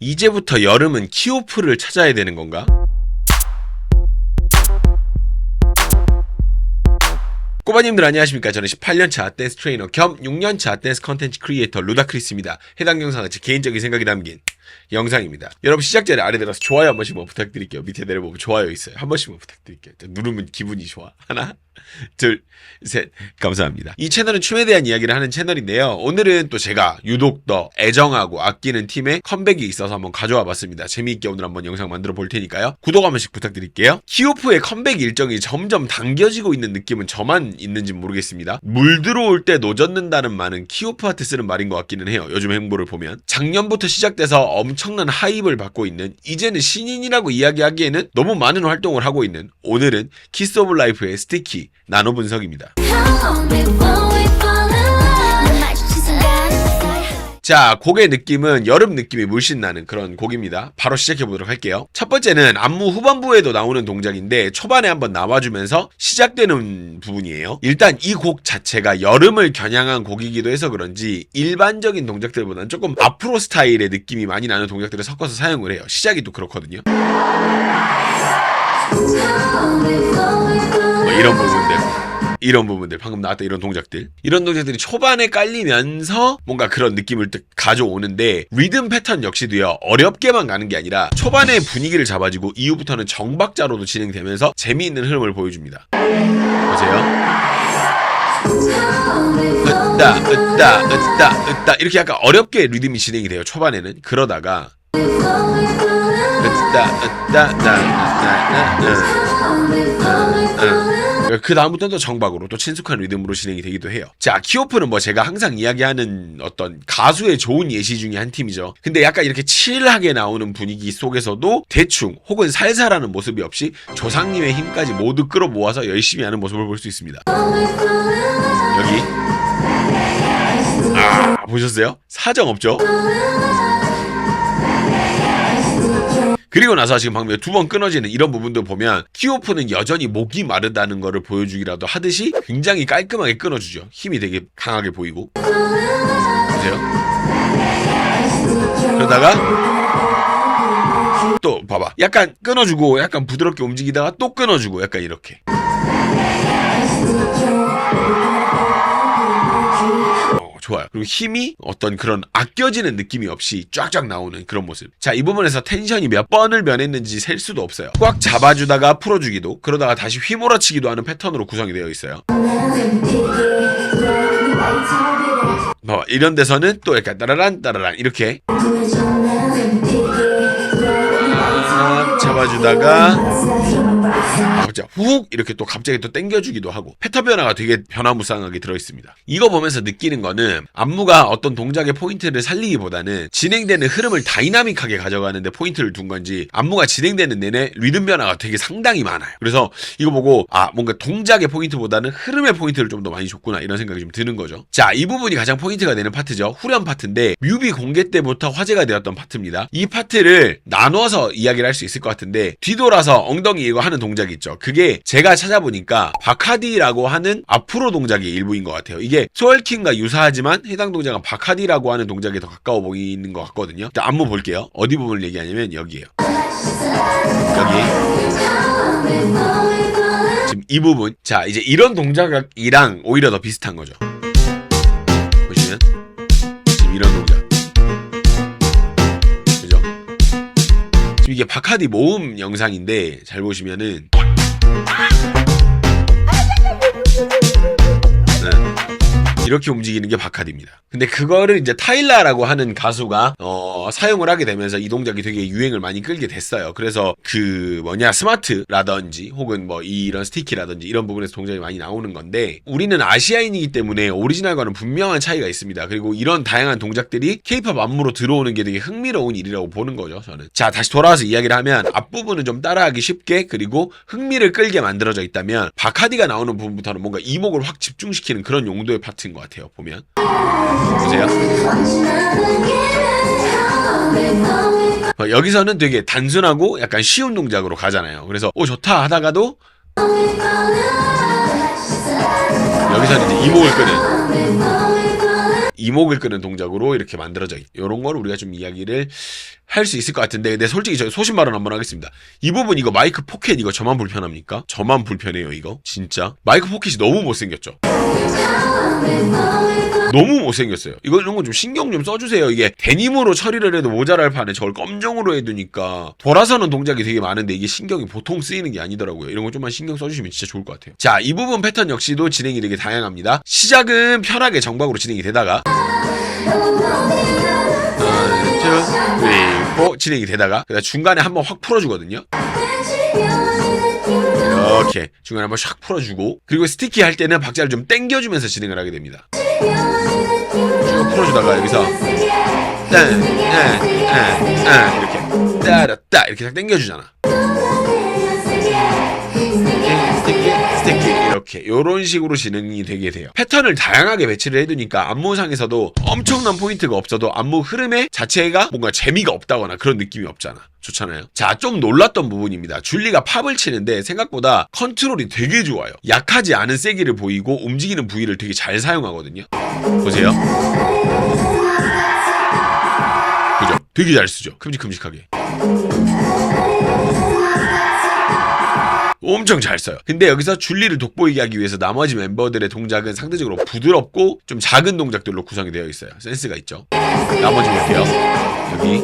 이제부터 여름은 키오프를 찾아야 되는 건가? 꼬바님들 안녕하십니까. 저는 18년차 댄스 트레이너 겸 6년차 댄스 컨텐츠 크리에이터 루다크리스입니다. 해당 영상은 제 개인적인 생각이 담긴 영상입니다. 여러분 시작 전에 아래 들어서 좋아요 한 번씩만 부탁드릴게요. 밑에 내려보면 좋아요 있어요. 한 번씩만 부탁드릴게요. 누르면 기분이 좋아. 하나 둘 셋 감사합니다. 이 채널은 춤에 대한 이야기를 하는 채널인데요. 오늘은 또 제가 유독 더 애정하고 아끼는 팀의 컴백이 있어서 한번 가져와 봤습니다. 재미있게 오늘 한번 영상 만들어 볼 테니까요. 구독 한 번씩 부탁드릴게요. 키오프의 컴백 일정이 점점 당겨지고 있는 느낌은 저만 있는지 모르겠습니다. 물 들어올 때 노젓는다는 말은 키오프한테 쓰는 말인 것 같기는 해요. 요즘 행보를 보면 작년부터 시작돼서 엄청난 하입을 받고 있는, 이제는 신인이라고 이야기하기에는 너무 많은 활동을 하고 있는, 오늘은 키스 오브 라이프의 스티키 나노 분석입니다. 자, 곡의 느낌은 여름 느낌이 물씬 나는 그런 곡입니다. 바로 시작해보도록 할게요. 첫 번째는 안무 후반부에도 나오는 동작인데 초반에 한번 나와주면서 시작되는 부분이에요. 일단 이 곡 자체가 여름을 겨냥한 곡이기도 해서 그런지 일반적인 동작들보다는 조금 아프로 스타일의 느낌이 많이 나는 동작들을 섞어서 사용을 해요. 시작이 또 그렇거든요. 이런 부분들 방금 나왔던 이런 동작들이 초반에 깔리면서 뭔가 그런 느낌을 가져오는데, 리듬 패턴 역시도요 어렵게만 가는 게 아니라 초반에 분위기를 잡아주고 이후부터는 정박자로도 진행되면서 재미있는 흐름을 보여줍니다. 보세요. 으따 이렇게 약간 어렵게 리듬이 진행이 돼요. 초반에는. 그러다가 그 다음부터는 또 정박으로 또 친숙한 리듬으로 진행이 되기도 해요. 자, 키오프는 뭐 제가 항상 이야기하는 어떤 가수의 좋은 예시 중에 한 팀이죠. 근데 약간 이렇게 칠하게 나오는 분위기 속에서도 대충 혹은 살살하는 모습이 없이 조상님의 힘까지 모두 끌어모아서 열심히 하는 모습을 볼 수 있습니다. 여기 보셨어요? 사정 없죠? 그리고 나서 지금 방금 두 번 끊어지는 이런 부분도 보면 키오프는 여전히 목이 마르다는 거를 보여주기라도 하듯이 굉장히 깔끔하게 끊어주죠. 힘이 되게 강하게 보이고. 보세요. 그러다가 또 봐봐. 약간 끊어주고 약간 부드럽게 움직이다가 또 끊어주고 약간 이렇게. 좋아요. 그리고 힘이 어떤 그런 아껴지는 느낌이 없이 쫙쫙 나오는 그런 모습. 자, 이 부분에서 텐션이 몇 번을 면했는지 셀 수도 없어요. 꽉 잡아주다가 풀어주기도, 그러다가 다시 휘몰아치기도 하는 패턴으로 구성이 되어 있어요. 봐봐. 이런 데서는 또 약간 따라란 이렇게 잡아주다가 훅 이렇게 또 갑자기 또 당겨주기도 하고, 패턴 변화가 되게 변화무쌍하게 들어있습니다. 이거 보면서 느끼는 거는 안무가 어떤 동작의 포인트를 살리기보다는 진행되는 흐름을 다이나믹하게 가져가는데 포인트를 둔 건지, 안무가 진행되는 내내 리듬 변화가 되게 상당히 많아요. 그래서 이거 보고 뭔가 동작의 포인트보다는 흐름의 포인트를 좀 더 많이 줬구나 이런 생각이 좀 드는 거죠. 자, 이 부분이 가장 포인트가 되는 파트죠. 후렴 파트인데 뮤비 공개 때부터 화제가 되었던 파트입니다. 이 파트를 나눠서 이야기를 할 수 있을 것 같은데, 뒤돌아서 엉덩이 이거 하는 동작이 있죠. 그게 제가 찾아보니까 바카디라고 하는 앞으로 동작의 일부인 것 같아요. 이게 소울킹과 유사하지만 해당 동작은 바카디라고 하는 동작에 더 가까워 보이는 것 같거든요. 일단 안무 볼게요. 어디 부분을 얘기하냐면 여기에요. 여기 지금 이 부분. 자, 이제 이런 동작이랑 오히려 더 비슷한 거죠. 보시면 지금 이런 동작. 그죠? 지금 이게 바카디 모음 영상인데 잘 보시면은 이렇게 움직이는 게 바카디입니다. 근데 그거를 이제 타일라라고 하는 가수가 사용을 하게 되면서 이 동작이 되게 유행을 많이 끌게 됐어요. 그래서 스마트라든지 혹은 뭐 이런 스티키라든지 이런 부분에서 동작이 많이 나오는 건데, 우리는 아시아인이기 때문에 오리지널과는 분명한 차이가 있습니다. 그리고 이런 다양한 동작들이 K-팝 안무로 들어오는 게 되게 흥미로운 일이라고 보는 거죠, 저는. 자, 다시 돌아와서 이야기를 하면 앞부분은 좀 따라하기 쉽게 그리고 흥미를 끌게 만들어져 있다면, 바카디가 나오는 부분부터는 뭔가 이목을 확 집중시키는 그런 용도의 파트인 것 같아요. 보면 보세요. 여기서는 되게 단순하고 약간 쉬운 동작으로 가잖아요. 그래서 좋다 하다가도 여기서는 이제 이목을 끄는 이목을 끄는 동작으로 이렇게 만들어져 있. 이런 걸 우리가 좀 이야기를 할 수 있을 것 같은데, 근데 솔직히 저 소신 발언 한번 하겠습니다. 이 부분 이거 마이크 포켓 이거 저만 불편합니까? 저만 불편해요 이거 진짜. 마이크 포켓이 너무 못생겼죠. 너무 못생겼어요. 이런 거 좀 신경 좀 써주세요. 이게 데님으로 처리를 해도 모자랄 판에 저걸 검정으로 해두니까 돌아서는 동작이 되게 많은데 이게 신경이 보통 쓰이는 게 아니더라고요. 이런 거 좀만 신경 써주시면 진짜 좋을 것 같아요. 자, 이 부분 패턴 역시도 진행이 되게 다양합니다. 시작은 편하게 정박으로 진행이 되다가 그리고 진행이 되다가 그다음 중간에 한번 확 풀어주거든요. 이렇게 중간에 한번 샥 풀어주고, 그리고 스티키 할 때는 박자를 좀 당겨주면서 진행을 하게 됩니다. 쭉 풀어주다가 여기서 이렇게 따라따 이렇게 딱 당겨주잖아. 스티키 이렇게 요런 식으로 진행이 되게 돼요. 패턴을 다양하게 배치를 해두니까 안무상에서도 엄청난 포인트가 없어도 안무 흐름에 자체가 뭔가 재미가 없다거나 그런 느낌이 없잖아. 좋잖아요. 자, 좀 놀랐던 부분입니다. 줄리가 팝을 치는데 생각보다 컨트롤이 되게 좋아요. 약하지 않은 세기를 보이고 움직이는 부위를 되게 잘 사용하거든요. 보세요. 그죠? 되게 잘 쓰죠. 큼직큼직하게. 엄청 잘 써요. 근데 여기서 줄리를 돋보이게 하기 위해서 나머지 멤버들의 동작은 상대적으로 부드럽고 좀 작은 동작들로 구성이 되어 있어요. 센스가 있죠. 나머지 볼게요. 여기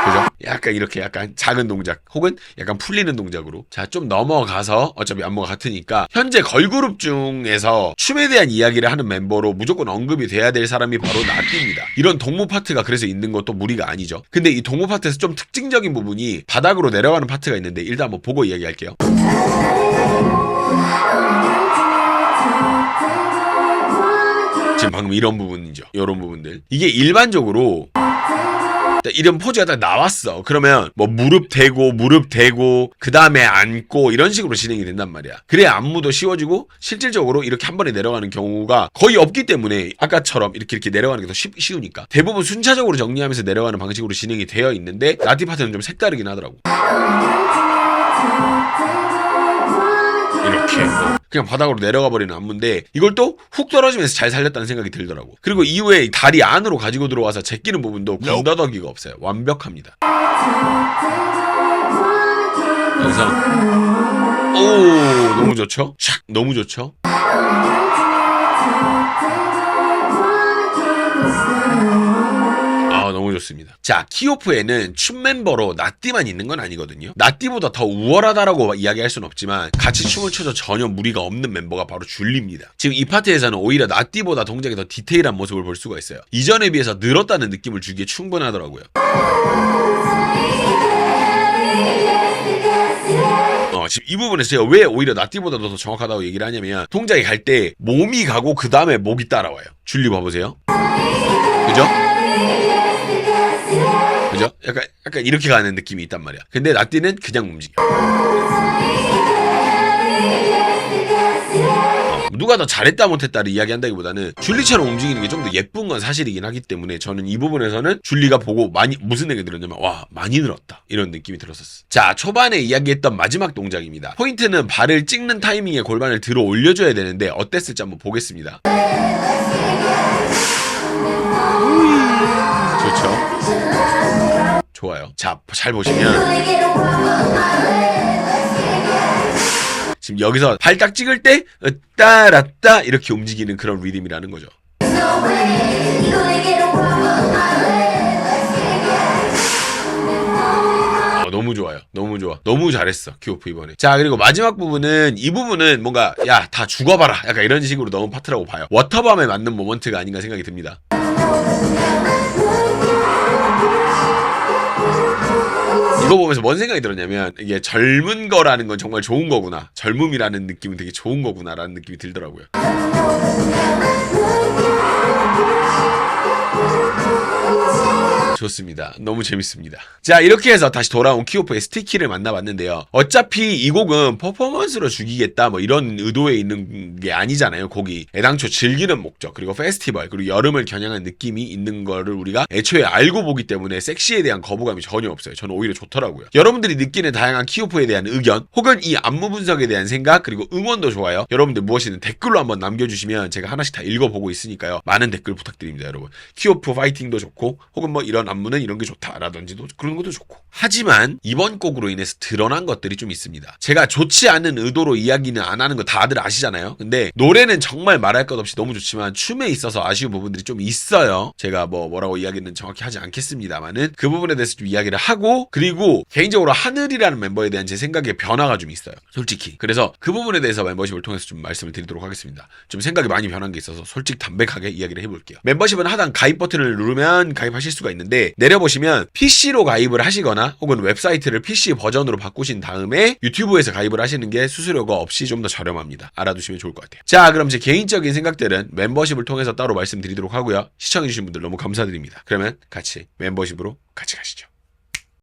그죠? 약간 이렇게 약간 작은 동작 혹은 약간 풀리는 동작으로. 자, 좀 넘어가서 어차피 안무가 같으니까 현재 걸그룹 중에서 춤에 대한 이야기를 하는 멤버로 무조건 언급이 돼야 될 사람이 바로 나띠입니다. 이런 동무 파트가 그래서 있는 것도 무리가 아니죠. 근데 이 동무 파트에서 좀 특징적인 부분이 바닥으로 내려가는 파트가 있는데 일단 한번 보고 이야기할게요. 지금 방금 이런 부분이죠. 이런 부분들. 이게 일반적으로 이런 포즈가 딱 나왔어. 그러면 뭐 무릎 대고 그 다음에 앉고 이런 식으로 진행이 된단 말이야. 그래야 안무도 쉬워지고 실질적으로 이렇게 한 번에 내려가는 경우가 거의 없기 때문에 아까처럼 이렇게 내려가는 게 더 쉬우니까 대부분 순차적으로 정리하면서 내려가는 방식으로 진행이 되어 있는데 나티 파트는 좀 색다르긴 하더라고. 이렇게 그냥 바닥으로 내려가 버리는 안무인데 이걸 또 훅 떨어지면서 잘 살렸다는 생각이 들더라고. 그리고 이후에 다리 안으로 가지고 들어와서 제끼는 부분도 군더더기가 없어요. 완벽합니다. 여기서 오, 너무 좋죠? 촥, 너무 좋죠? 너무 좋습니다. 자, 키오프에는 춤 멤버로 나띠만 있는 건 아니거든요. 나띠보다 더 우월하다라고 이야기할 수는 없지만 같이 춤을 춰도 전혀 무리가 없는 멤버가 바로 줄리입니다. 지금 이 파트에서는 오히려 나띠보다 동작이 더 디테일한 모습을 볼 수가 있어요. 이전에 비해서 늘었다는 느낌을 주기에 충분하더라고요. 지금 이 부분에서 제가 왜 오히려 나띠보다 더 정확하다고 얘기를 하냐면 동작이 갈 때 몸이 가고 그 다음에 목이 따라와요. 줄리 봐보세요. 그죠? 그죠? 약간 이렇게 가는 느낌이 있단 말이야. 근데 나띠는 그냥 움직여. 누가 더 잘했다 못했다를 이야기한다기보다는 줄리처럼 움직이는 게 좀 더 예쁜 건 사실이긴 하기 때문에 저는 이 부분에서는 줄리가 보고 무슨 생각이 들었냐면 와, 많이 늘었다 이런 느낌이 들었었어. 자, 초반에 이야기했던 마지막 동작입니다. 포인트는 발을 찍는 타이밍에 골반을 들어 올려줘야 되는데 어땠을지 한번 보겠습니다. 좋죠? 좋아요. 자, 잘 보시면 지금 여기서 발 딱 찍을 때 따라따 이렇게 움직이는 그런 리듬이라는 거죠. 너무 좋아요. 너무 좋아. 너무 잘했어. 키오프 이번에. 자, 그리고 마지막 부분은 이 부분은 뭔가 야, 다 죽어봐라 약간 이런 식으로 넣은 파트라고 봐요. 워터밤에 맞는 모먼트가 아닌가 생각이 듭니다. 이거 보면서 뭔 생각이 들었냐면 이게 젊은 거라는 건 정말 좋은 거구나. 젊음이라는 느낌은 되게 좋은 거구나라는 느낌이 들더라고요. 좋습니다. 너무 재밌습니다. 자, 이렇게 해서 다시 돌아온 키오프의 스티키를 만나봤는데요. 어차피 이 곡은 퍼포먼스로 죽이겠다 뭐 이런 의도에 있는 게 아니잖아요. 곡이 애당초 즐기는 목적, 그리고 페스티벌, 그리고 여름을 겨냥한 느낌이 있는 거를 우리가 애초에 알고 보기 때문에 섹시에 대한 거부감이 전혀 없어요. 저는 오히려 좋더라고요. 여러분들이 느끼는 다양한 키오프에 대한 의견, 혹은 이 안무 분석에 대한 생각, 그리고 응원도 좋아요. 여러분들 무엇이든 댓글로 한번 남겨주시면 제가 하나씩 다 읽어보고 있으니까요. 많은 댓글 부탁드립니다, 여러분. 키오프 파이팅도 좋고, 혹은 뭐 이런 안무는 이런 게 좋다라든지도 그런 것도 좋고. 하지만 이번 곡으로 인해서 드러난 것들이 좀 있습니다. 제가 좋지 않은 의도로 이야기는 안 하는 거 다들 아시잖아요. 근데 노래는 정말 말할 것 없이 너무 좋지만 춤에 있어서 아쉬운 부분들이 좀 있어요. 제가 뭐라고 이야기는 정확히 하지 않겠습니다만은 그 부분에 대해서 좀 이야기를 하고, 그리고 개인적으로 하늘이라는 멤버에 대한 제 생각의 변화가 좀 있어요. 솔직히. 그래서 그 부분에 대해서 멤버십을 통해서 좀 말씀을 드리도록 하겠습니다. 좀 생각이 많이 변한 게 있어서 솔직히 담백하게 이야기를 해볼게요. 멤버십은 하단 가입 버튼을 누르면 가입하실 수가 있는데, 내려보시면 PC로 가입을 하시거나 혹은 웹사이트를 PC 버전으로 바꾸신 다음에 유튜브에서 가입을 하시는 게 수수료가 없이 좀 더 저렴합니다. 알아두시면 좋을 것 같아요. 자, 그럼 제 개인적인 생각들은 멤버십을 통해서 따로 말씀드리도록 하고요. 시청해주신 분들 너무 감사드립니다. 그러면 같이 멤버십으로 같이 가시죠.